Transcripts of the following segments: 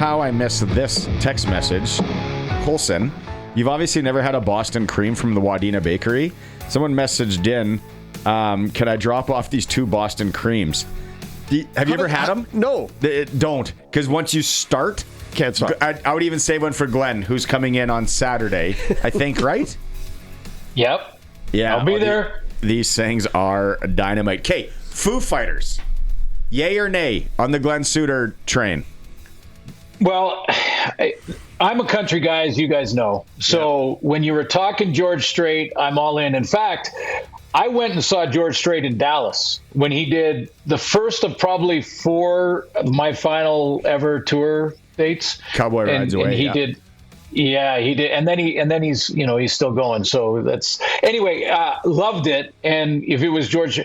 how I missed this text message. Colson, you've obviously never had a Boston cream from the Wadena Bakery. Someone messaged in, can I drop off these 2 Boston creams? Have you ever had them? No. Don't, because once you start, can't stop. I would even save one for Glenn, who's coming in on Saturday, I think, right? Yep. Yeah. I'll be there. These things are dynamite. Okay, Foo Fighters. Yay or nay on the Glen Suitor train? Well, I'm a country guy, as you guys know. So when you were talking George Strait, I'm all in. In fact, I went and saw George Strait in Dallas when he did the first of probably 4 of my final ever tour dates. Cowboy Rides Away. And he did. Yeah, he did. And then he's, he's still going. So anyway, loved it. And if it was George,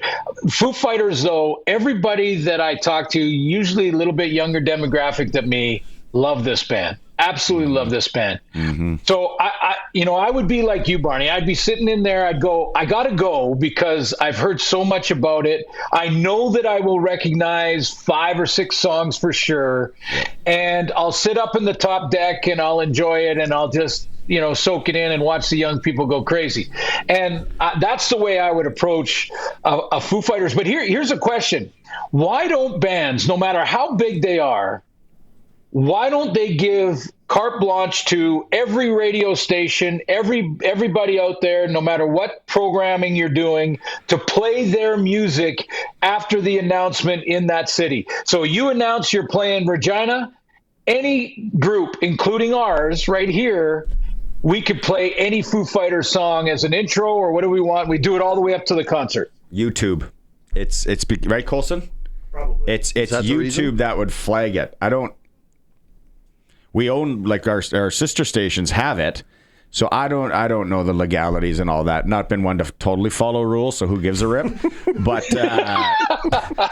Foo Fighters, though, everybody that I talk to, usually a little bit younger demographic than me, love this band. Absolutely love this band. Mm-hmm. So I would be like you, Barney. I'd be sitting in there. I'd go, I got to go because I've heard so much about it. I know that I will recognize 5 or 6 songs for sure. And I'll sit up in the top deck and I'll enjoy it. And I'll just, soak it in and watch the young people go crazy. And that's the way I would approach a Foo Fighters. But here's a question. Why don't bands, no matter how big they are, why don't they give carte blanche to every radio station, everybody out there, no matter what programming you're doing, to play their music after the announcement in that city? So you announce you're playing Regina, any group, including ours right here, we could play any Foo Fighters song as an intro or what do we want? We do it all the way up to the concert. YouTube. It's right, Colson? Probably. It's YouTube that would flag it. We own, like, our sister stations have it, so I don't know the legalities and all that. Not been one to totally follow rules, so who gives a rip? But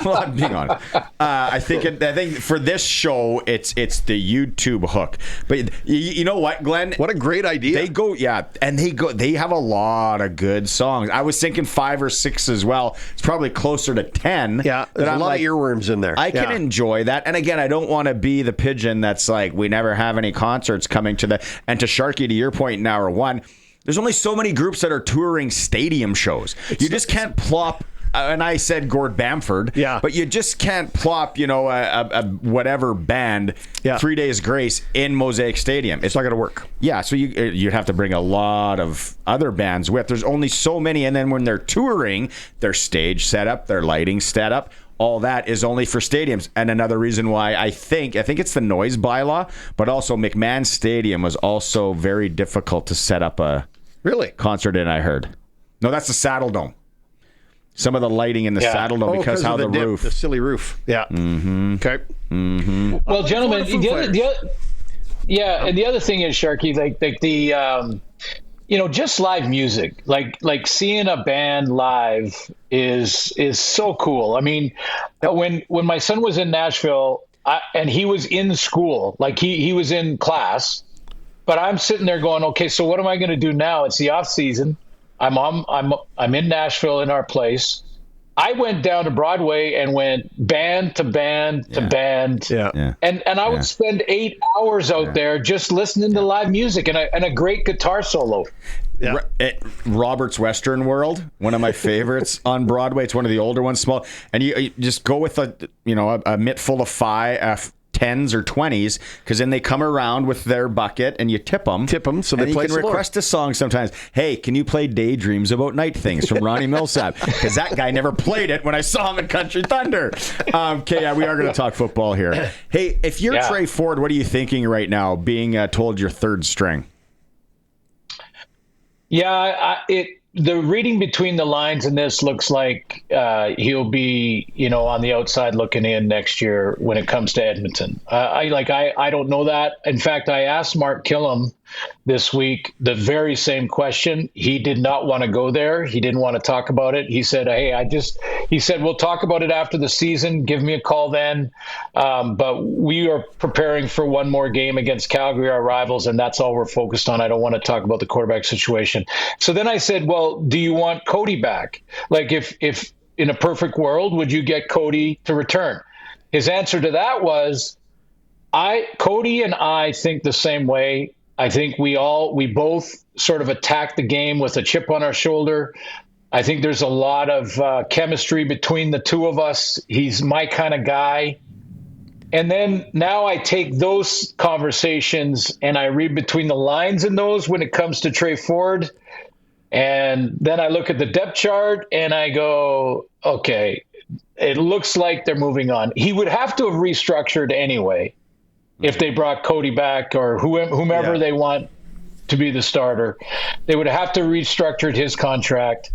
well, I'm being honest. I think for this show, it's the YouTube hook. But you know what, Glenn? What a great idea! They have a lot of good songs. I was thinking 5 or 6 as well. It's probably closer to 10. Yeah, there's a lot of earworms in there. I can enjoy that, and again, I don't want to be the pigeon that's like, we never have any concerts coming to the. And to Sharky, to your point in hour 1, there's only so many groups that are touring stadium shows. You just can't plop. And I said Gord Bamford, but you just can't plop, a whatever band, 3 Days Grace in Mosaic Stadium. It's not going to work. Yeah, so you'd have to bring a lot of other bands with. There's only so many, and then when they're touring, their stage setup, their lighting setup, all that is only for stadiums. And another reason why I think it's the noise bylaw, but also McMahon Stadium was also very difficult to set up a concert in, I heard. No, that's the Saddle Dome. Some of the lighting in the Saddle Dome because how the roof. The silly roof. Yeah. Mm-hmm. Okay. Mm-hmm. Well, gentlemen, and the other thing is, Sharky, like the just live music, like seeing a band live is so cool. I mean, when my son was in Nashville and he was in school, like he was in class, but I'm sitting there going, okay, so what am I going to do now? It's the off season. I'm in Nashville in our place. I went down to Broadway and went band to band to band. Yeah. And I would spend 8 hours out there just listening to live music and a great guitar solo. Yeah. Robert's Western World, one of my favorites on Broadway. It's one of the older ones, small. And you just go with a mitt full of 10s or 20s, because then they come around with their bucket and you tip them so they play. You can request a song sometimes. Hey, can you play Daydreams About Night Things from Ronnie Millsap? Because that guy never played it when I saw him in Country Thunder. Okay, we are going to talk football here. Hey, if you're Tre Ford, what are you thinking right now, being told you're third string? Yeah, the reading between the lines in this looks like he'll be, on the outside looking in next year when it comes to Edmonton. I don't know that. In fact, I asked Mark Killam this week the very same question. He did not want to go there. He didn't want to talk about it. He said, he said, we'll talk about it after the season. Give me a call then. But we are preparing for one more game against Calgary, our rivals, and that's all we're focused on. I don't want to talk about the quarterback situation. So then I said, well, do you want Cody back? Like if in a perfect world, would you get Cody to return? His answer to that was, Cody and I think the same way. I think we both sort of attack the game with a chip on our shoulder. I think there's a lot of chemistry between the two of us. He's my kind of guy. And then now I take those conversations and I read between the lines in those when it comes to Tre Ford. And then I look at the depth chart and I go, okay, it looks like they're moving on. He would have to have restructured anyway if they brought Cody back or whomever they want to be the starter. They would have to restructured his contract.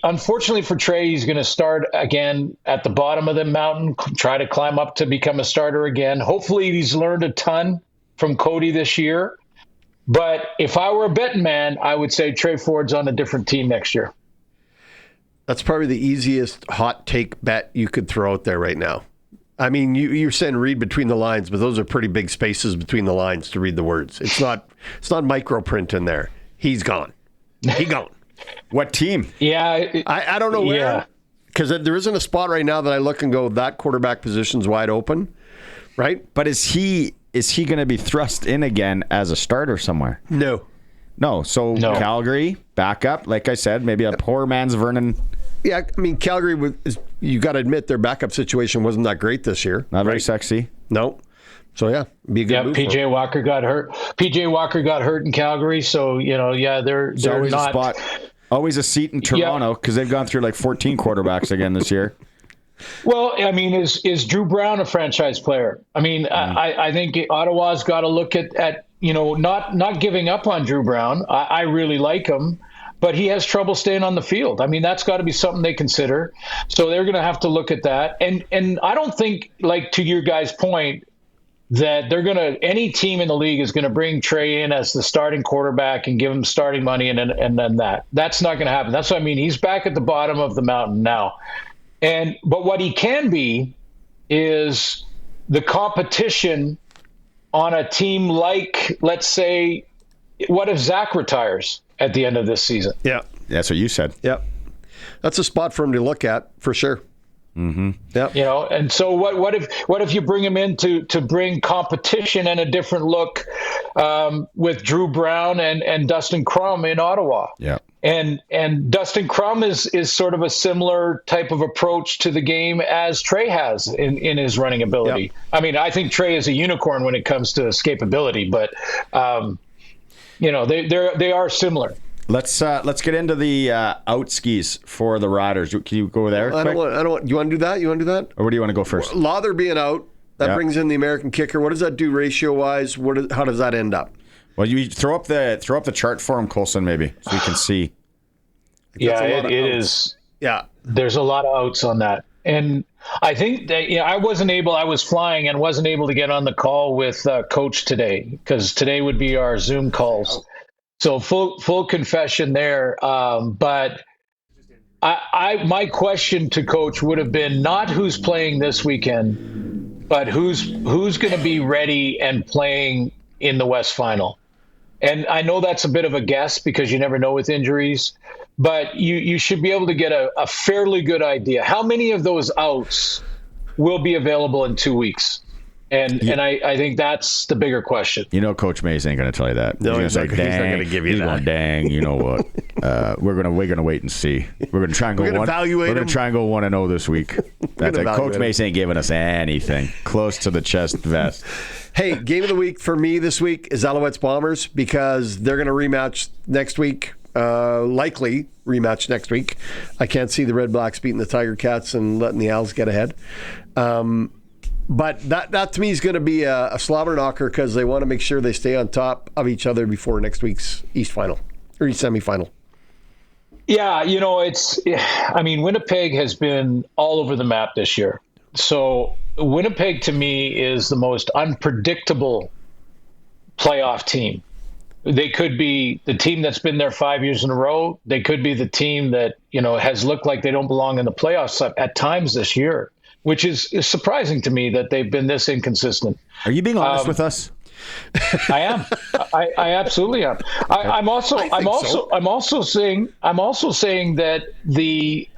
Unfortunately for Tre, he's going to start again at the bottom of the mountain, try to climb up to become a starter again. Hopefully he's learned a ton from Cody this year. But if I were a betting man, I would say Tre Ford's on a different team next year. That's probably the easiest hot take bet you could throw out there right now. I mean, you're saying read between the lines, but those are pretty big spaces between the lines to read the words. It's not micro print in there. He's gone. He gone. What team? Yeah. I don't know where. Because there isn't a spot right now that I look and go, that quarterback position's wide open, right? But is he going to be thrust in again as a starter somewhere? No. So Calgary, backup, like I said, maybe a poor man's Vernon. Yeah, I mean, Calgary, you got to admit, their backup situation wasn't that great this year. Not very sexy. No. So, yeah, be a good move. PJ Walker got hurt. PJ Walker got hurt in Calgary, so, they're always not. A spot. Always a seat in Toronto because they've gone through like 14 quarterbacks again this year. Well, I mean, is Drew Brown a franchise player? I mean, I think Ottawa's got to look at not giving up on Drew Brown. I really like him, but he has trouble staying on the field. I mean, that's got to be something they consider. So they're going to have to look at that. And I don't think, like to your guys' point, that any team in the league is going to bring Tre in as the starting quarterback and give him starting money and then that's not going to happen. That's what I mean. He's back at the bottom of the mountain now. But what he can be is the competition on a team like, let's say, what if Zach retires at the end of this season? Yeah. That's what you said. Yeah. That's a spot for him to look at for sure. Mm-hmm. Yeah. And so what if you bring him in to bring competition and a different look with Drew Brown and Dustin Crum in Ottawa? Yeah. And Dustin Crum is sort of a similar type of approach to the game as Tre has in his running ability. Yep. I mean, I think Tre is a unicorn when it comes to escapability, but they are similar. Let's get into the out skis for the Riders. Can you go there? I don't want. You want to do that? Or where do you want to go first? Lawther being out, that brings in the American kicker. What does that do ratio wise? How does that end up? Well, you throw up the chart for him, Colson, maybe, so we can see. Yeah, it is. Yeah, there's a lot of outs on that, and I think that I was flying and wasn't able to get on the call with Coach today because today would be our Zoom calls. So full confession there, but my question to Coach would have been not who's playing this weekend, but who's going to be ready and playing in the West Final. And I know that's a bit of a guess because you never know with injuries, but you should be able to get a fairly good idea. How many of those outs will be available in 2 weeks? And I think that's the bigger question. Coach Mays ain't going to tell you that. No, he's not going to give you that. Going, dang, you know what? We're going to wait and see. We're going to try and go one. We're going to try and go 1-0 this week. That's it. Coach Mays ain't giving us anything close to the chest vest. Hey, game of the week for me this week is Alouettes Bombers because they're going to rematch next week. Likely rematch next week. I can't see the Red Blacks beating the Tiger Cats and letting the Owls get ahead. But that to me is going to be a slobber knocker because they want to make sure they stay on top of each other before next week's East Final or East Semifinal. Yeah, Winnipeg has been all over the map this year. So Winnipeg to me is the most unpredictable playoff team. They could be the team that's been there 5 years in a row. They could be the team that, has looked like they don't belong in the playoffs at times this year, which is surprising to me that they've been this inconsistent. Are you being honest with us? I am. I absolutely am. I'm also saying that the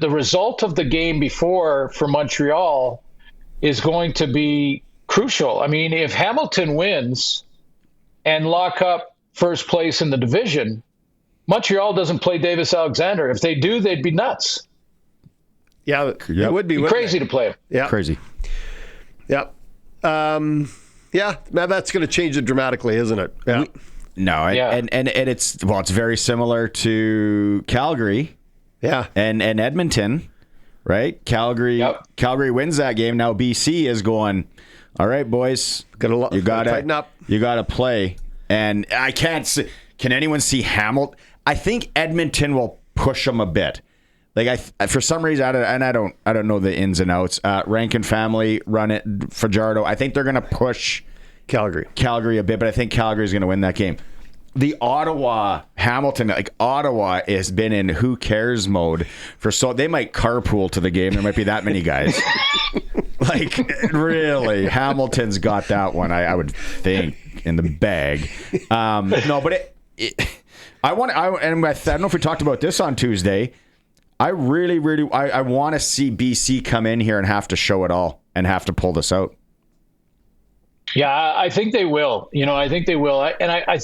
result of the game before for Montreal is going to be crucial. I mean, if Hamilton wins and lock up first place in the division, Montreal doesn't play Davis Alexander. If they do, they'd be nuts. Yeah, it would be crazy to play him. Yeah, Crazy. Yeah. Yeah, now that's going to change it dramatically, isn't it? Yeah. And it's very similar to Calgary. Yeah. And Edmonton, right? Calgary wins that game. Now BC is going, all right, boys, you gotta tighten up. You gotta play. And I can't see. Can anyone see Hamilton? I think Edmonton will push them a bit. Like for some reason, I don't know the ins and outs. Rankin family run it. Fajardo. I think they're going to push Calgary a bit, but I think Calgary's going to win that game. The Hamilton Ottawa has been in who cares mode they might carpool to the game. There might be that many guys. Really, Hamilton's got that one. I would think in the bag. No, but I don't know if we talked about this on Tuesday. I really I want to see BC come in here and have to show it all and have to pull this out. Yeah, I think they will. I think they will.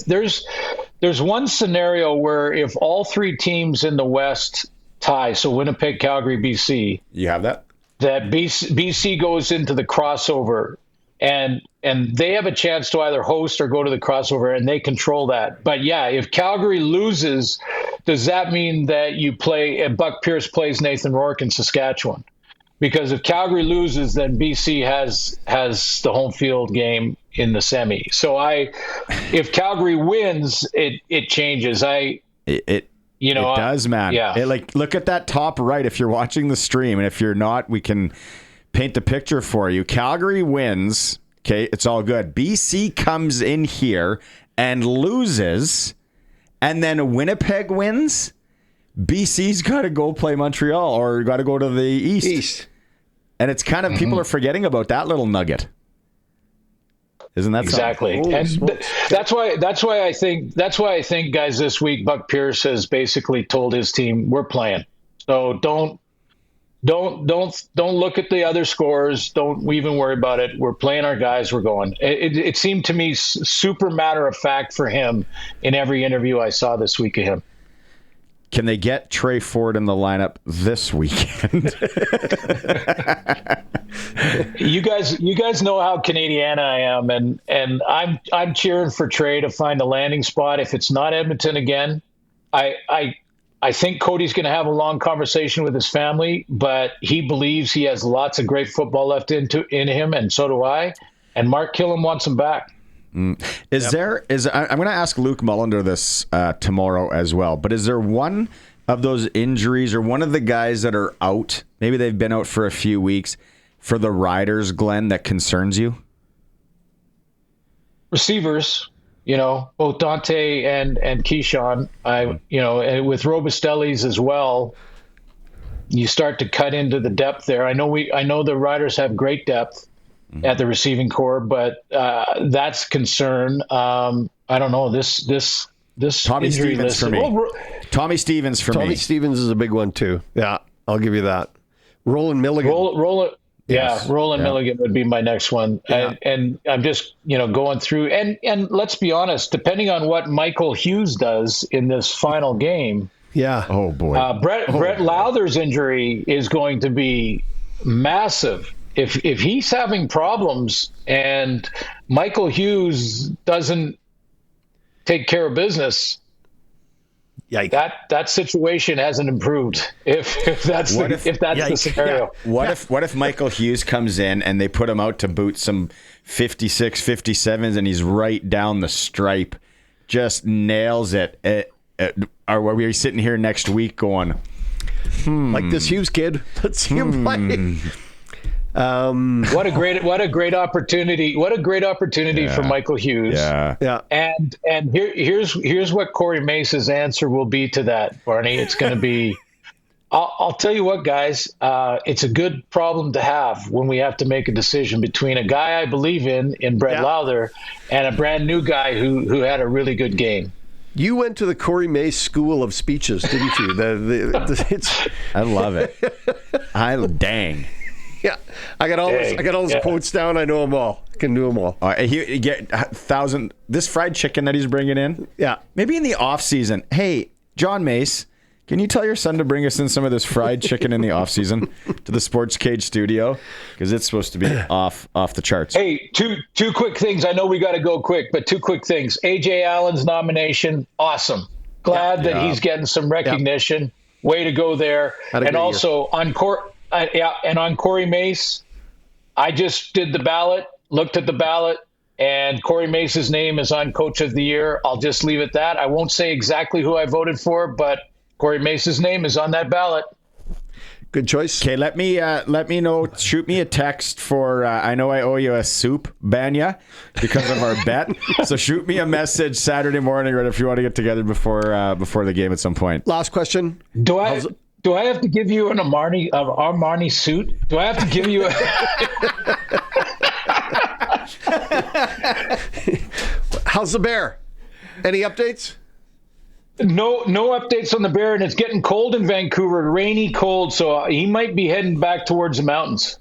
There's one scenario where if all three teams in the West tie, so Winnipeg, Calgary, BC, you have that BC goes into the crossover, and they have a chance to either host or go to the crossover, and they control that. But yeah, if Calgary loses, does that mean that Buck Pierce plays Nathan Rourke in Saskatchewan? Because if Calgary loses, then BC has the home field game in the semi. So if Calgary wins, it changes. It does, man. Yeah. Look at that top right if you're watching the stream, and if you're not, we can paint the picture for you. Calgary wins. Okay, it's all good. BC comes in here and loses, and then Winnipeg wins. BC's got to go play Montreal or got to go to the East. And it's kind of people are forgetting about that little nugget. Isn't that exactly? And that's why I think guys this week Buck Pierce has basically told his team we're playing. So don't look at the other scores. Don't even worry about it. We're playing our guys. We're going. It seemed to me super matter of fact for him in every interview I saw this week of him. Can they get Tre Ford in the lineup this weekend? You guys know how Canadiana I am, and I'm cheering for Tre to find a landing spot. If it's not Edmonton again, I think Cody's going to have a long conversation with his family, but he believes he has lots of great football left in him, and so do I. And Mark Killam wants him back. I'm going to ask Luke Mullender this tomorrow as well, but is there one of those injuries or one of the guys that are out, maybe they've been out for a few weeks, for the Riders, Glenn, that concerns you? Receivers, both Dante and Keyshawn, and with Robustelli's as well, you start to cut into the depth there. I know the Riders have great depth at the receiving core, but that's concern. I don't know this Tommy Stevens for me. Tommy Stevens for me. Tommy Stevens is a big one too. Yeah, I'll give you that. Roland Milligan. Roland Milligan would be my next one. Yeah. And I'm just going through and let's be honest, depending on what Michael Hughes does in this final game. Yeah. Oh boy. Brett Lowther's injury is going to be massive. If he's having problems and Michael Hughes doesn't take care of business, yikes. that situation hasn't improved. If that's the scenario. Yeah. What if Michael Hughes comes in and they put him out to boot some 56, 57s and he's right down the stripe, just nails it? Are we sitting here next week going, like this Hughes kid? Let's see him play. What a great opportunity for Michael Hughes. Yeah. And here's what Corey Mace's answer will be to that, Barney. It's going to be, I'll tell you what, guys, it's a good problem to have when we have to make a decision between a guy I believe in Brett Lowther, and a brand new guy who had a really good game. You went to the Corey Mace School of Speeches, didn't you? I love it. Dang. Yeah, I got all his quotes down. I know them all. I can do them all. He get 1,000. This fried chicken that he's bringing in. Yeah, maybe in the off season. Hey, John Mace, can you tell your son to bring us in some of this fried chicken in the off season to the Sports Cage studio, because it's supposed to be off the charts. Hey, two quick things. I know we got to go quick, but two quick things. AJ Allen's nomination, awesome. Glad that he's getting some recognition. Yeah. Way to go there. And also on Corey Mace, I just did the ballot, looked at the ballot, and Corey Mace's name is on Coach of the Year. I'll just leave it at that. I won't say exactly who I voted for, but Corey Mace's name is on that ballot. Good choice. Okay, let me know. Shoot me a text for. I know I owe you a soup, Banya, because of our bet. So shoot me a message Saturday morning, or if you want to get together before the game at some point. Last question. Do I have to give you an Armani suit? Do I have to give you a? How's the Bear? Any updates? No updates on the Bear, and it's getting cold in Vancouver, rainy, cold, so he might be heading back towards the mountains.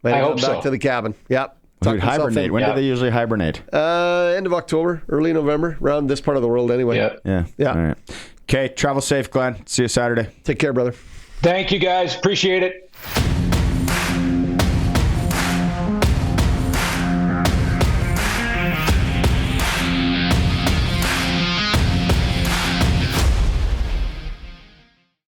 I hope so. Back to the cabin. Yep. Hibernate. When do they usually hibernate? End of October, early November, around this part of the world anyway. Yeah. All right. Okay, travel safe, Glenn. See you Saturday. Take care, brother. Thank you, guys. Appreciate it.